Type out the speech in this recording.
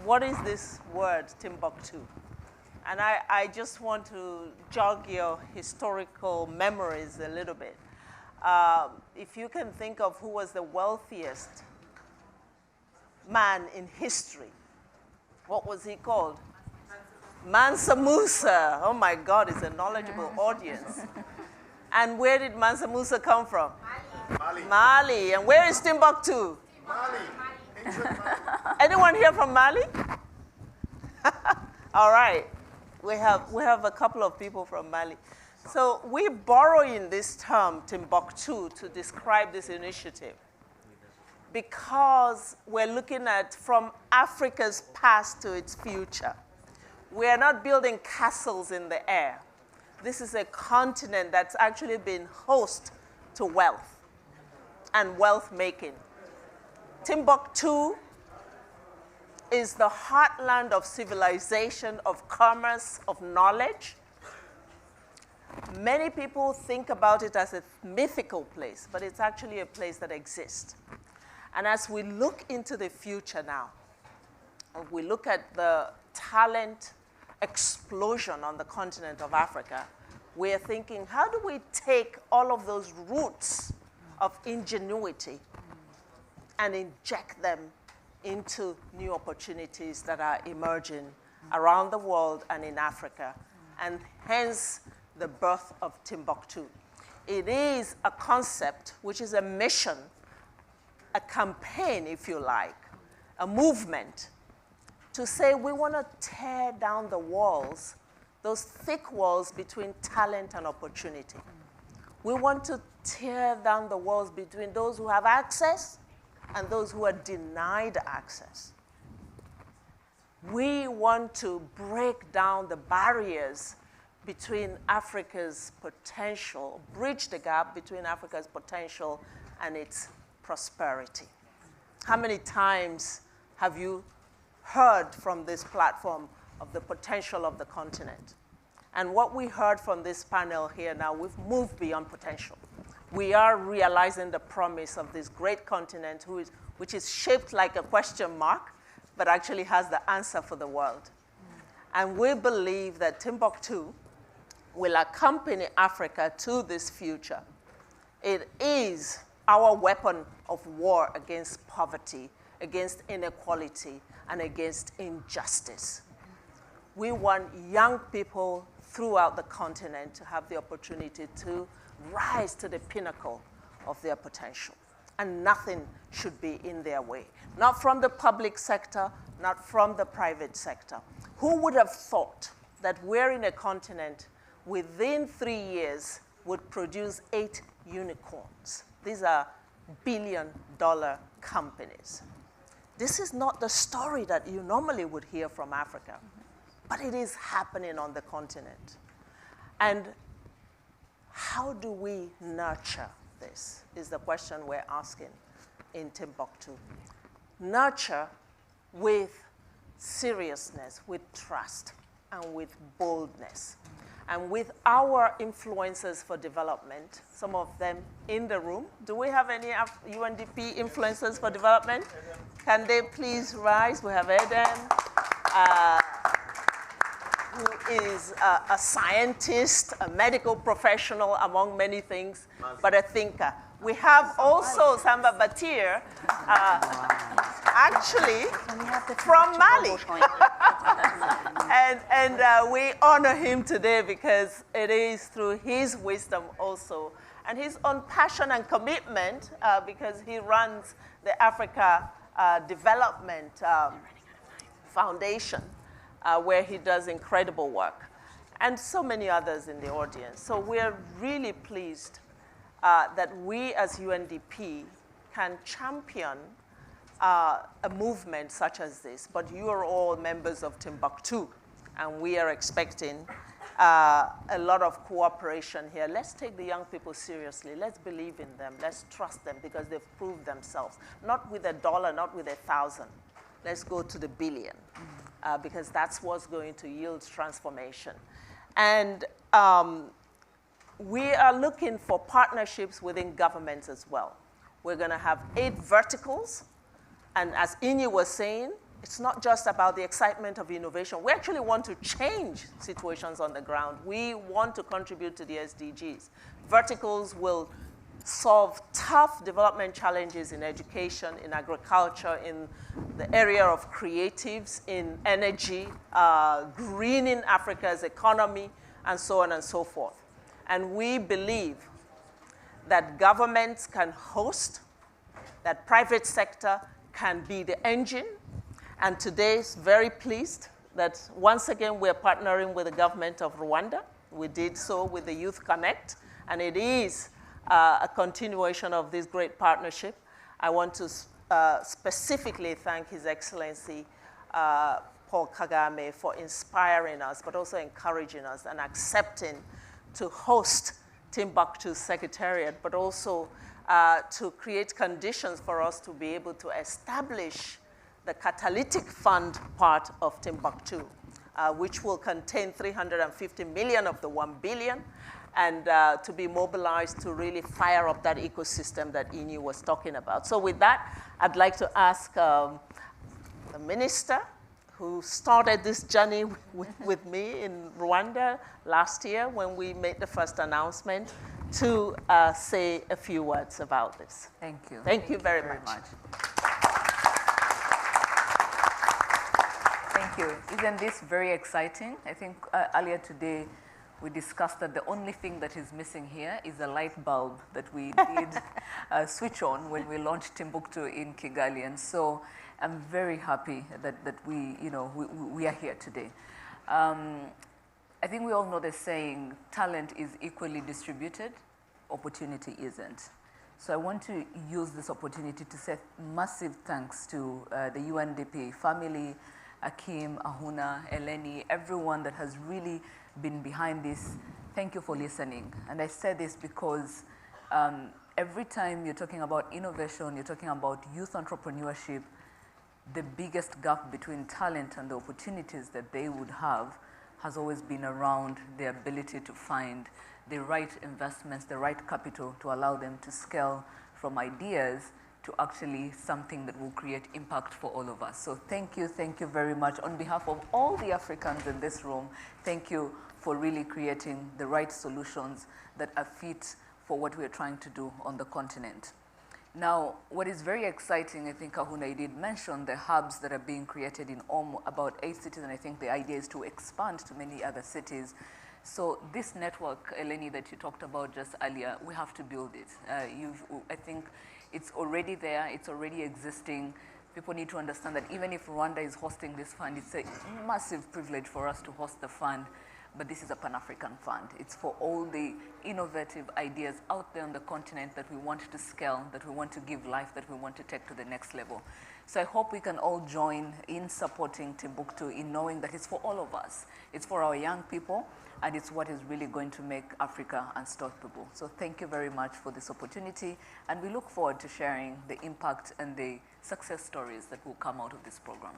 what is this word, Timbuktoo? And I just want to jog your historical memories a little bit. If you can think of who was the wealthiest man in history, what was he called? Mansa Musa. Oh my God, it's a knowledgeable audience. And where did Mansa Musa come from? Mali. Mali. And where is Timbuktu? Mali. Anyone here from Mali? All right. We have a couple of people from Mali. So we're borrowing this term, Timbuktoo, to describe this initiative because we're looking at from Africa's past to its future. We are not building castles in the air. This is a continent that's actually been host to wealth and wealth making. Timbuktu is the heartland of civilization, of commerce, of knowledge. Many people think about it as a mythical place, but it's actually a place that exists. And as we look into the future now, we look at the talent explosion on the continent of Africa, we're thinking, how do we take all of those roots of ingenuity and inject them into new opportunities that are emerging around the world and in Africa, and hence the birth of Timbuktoo. It is a concept, which is a mission, a campaign, if you like, a movement to say we want to tear down the walls, those thick walls between talent and opportunity. We want to tear down the walls between those who have access and those who are denied access. We want to break down the barriers between Africa's potential, bridge the gap between Africa's potential and its prosperity. How many times have you heard from this platform of the potential of the continent? And what we heard from this panel here now, we've moved beyond potential. We are realizing the promise of this great continent which is shaped like a question mark, but actually has the answer for the world. And we believe that Timbuktu will accompany Africa to this future. It is our weapon of war against poverty, against inequality, and against injustice. We want young people throughout the continent to have the opportunity to rise to the pinnacle of their potential. And nothing should be in their way. Not from the public sector, not from the private sector. Who would have thought that we're in a continent within 3 years would produce 8 unicorns? These are billion-dollar companies. This is not the story that you normally would hear from Africa, but it is happening on the continent. And how do we nurture this is the question we're asking in Timbuktu. Nurture with seriousness, with trust, and with boldness. And with our influencers for development, some of them in the room. Do we have any UNDP influencers for development? Can they please rise? We have Eden, who is a scientist, a medical professional, among many things, but a thinker. We have also Samba Batir, actually from Mali. and we honor him today because it is through his wisdom also, and his own passion and commitment, because he runs the Africa Development Foundation, where he does incredible work, and so many others in the audience. So we're really pleased that we as UNDP can champion a movement such as this, but you are all members of Timbuktu, and we are expecting a lot of cooperation here. Let's take the young people seriously. Let's believe in them. Let's trust them because they've proved themselves. Not with $1, not with 1,000. Let's go to the billion, because that's what's going to yield transformation. And we are looking for partnerships within governments as well. We're going to have 8 verticals. And as Inye was saying, it's not just about the excitement of innovation. We actually want to change situations on the ground. We want to contribute to the SDGs. Verticals will solve tough development challenges in education, in agriculture, in the area of creatives, in energy, greening Africa's economy, and so on and so forth. And we believe that governments can host, that private sector can be the engine. And today is very pleased that once again we're partnering with the government of Rwanda. We did so with the Youth Connect, and it is a continuation of this great partnership. I want to specifically thank His Excellency Paul Kagame for inspiring us, but also encouraging us and accepting to host Timbuktoo Secretariat, but also to create conditions for us to be able to establish the catalytic fund part of Timbuktoo, which will contain 350 million of the 1 billion, and to be mobilized to really fire up that ecosystem that Inu was talking about. So with that, I'd like to ask the minister who started this journey with me in Rwanda last year when we made the first announcement to say a few words about this. Thank you. Thank you very much. Thank you. Isn't this very exciting? I think earlier today we discussed that the only thing that is missing here is a light bulb that we did switch on when we launched Timbuktoo in Kigali. And so I'm very happy that we are here today. I think we all know the saying, talent is equally distributed, opportunity isn't. So I want to use this opportunity to say massive thanks to the UNDP family, Akim, Ahunna, Eleni, everyone that has really been behind this. Thank you for listening. And I say this because every time you're talking about innovation, you're talking about youth entrepreneurship, the biggest gap between talent and the opportunities that they would have has always been around the ability to find the right investments, the right capital to allow them to scale from ideas to actually something that will create impact for all of us. So thank you very much. On behalf of all the Africans in this room, thank you for really creating the right solutions that are fit for what we're trying to do on the continent. Now, what is very exciting, I think Ahunna did mention the hubs that are being created in about 8 cities, and I think the idea is to expand to many other cities. So this network, Eleni, that you talked about just earlier, we have to build it. I think it's already there, it's already existing. People need to understand that even if Rwanda is hosting this fund, it's a massive privilege for us to host the fund, but this is a Pan-African fund. It's for all the innovative ideas out there on the continent that we want to scale, that we want to give life, that we want to take to the next level. So I hope we can all join in supporting Timbuktoo, in knowing that it's for all of us. It's for our young people, and it's what is really going to make Africa unstoppable. So thank you very much for this opportunity, and we look forward to sharing the impact and the success stories that will come out of this program.